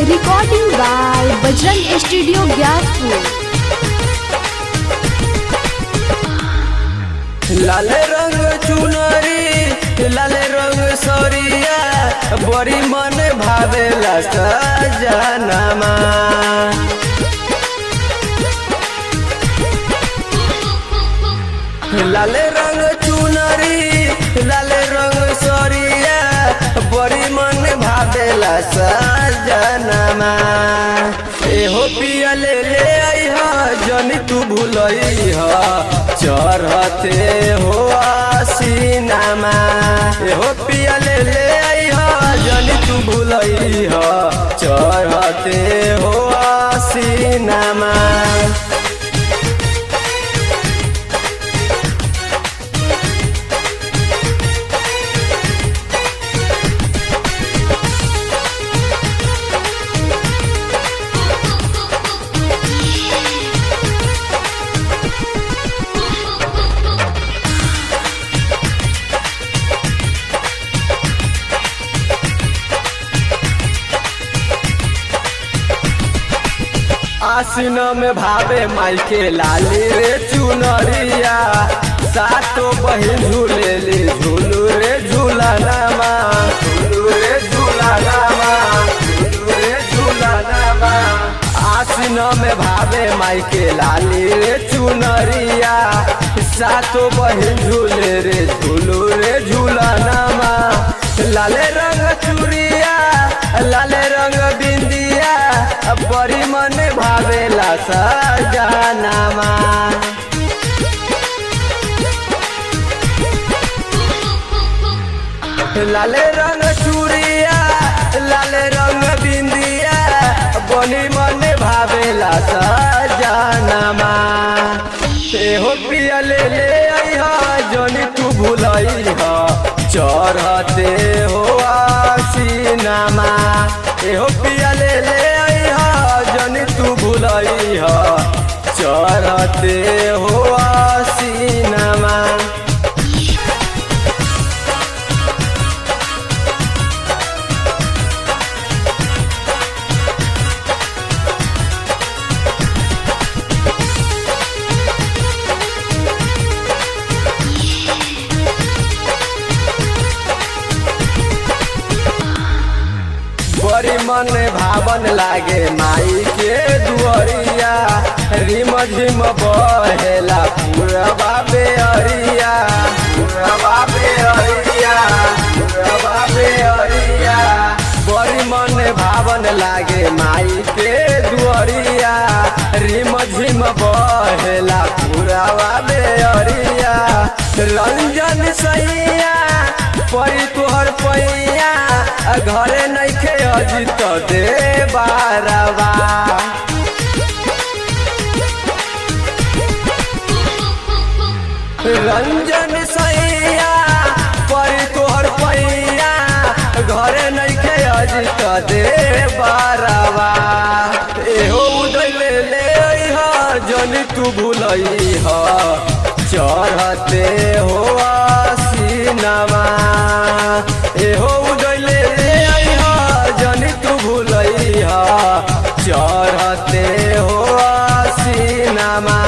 Recording by Bajrang Studio Gyaspur. लाल रंग चुनरी लाल रंग सरिया बड़ी मन भावेला सजनमा। लाल रंग चुनरी लाल रंग सरिया बड़ी मन भावेला सजनमा। एहो पिया ले आइहा जनी तू भूलइहा चढ़ते हो आसीनामा। एहो पिया ले आइहा जनी तू भूलइहा चढ़ते हो आसीनामा। आसीन में भावे माई के लाली रे चुनरिया सातो बहिन झूले ले झूलू रे झूलानामा। झूलू रे झूलानामा झूलू रे झूलानामा। आसीन में भावे माई के लाली रे चुनरिया सातो बहिन झूले रे झूलू रे झूलानामा। लाले रंग चूड़िया लाले रंग बिंदिया बड़ी मन भावेला सजनामा। लाले रंग चूड़िया लाले रंग बिंदिया बड़ी मन भावेला सजनामा। एहो पिया ले आइहा जनी तू भूलइहा चढ़ते हो आसीनामा। एहो पिया ले आइहा जनी तू भूलइहा चढ़ते हो आसीनामा। बड़ी मन भावन लागे माई के दुअरिया रिम झिम बहेला पूरा बाबे अरिया पूरा बाबे अरिया पूरा बाबे अरिया। बड़ी मन भावन लागे माई के दुअरिया रिम झिम बहेला पूरा बाबे अरिया। रंजन सैया परी तोहर पैया घरे नइखे अजित दे बारवा। रंजन सैया परी तोहर पैया घरे नइखे अजित दे बारवा। एहो उदय ले आइहा जनी तू भूलइहा चढ़ते हो आसीनामा। एहो उदय ले आइहा जनी तू भूलइहा चढ़ते हो आसीनामा।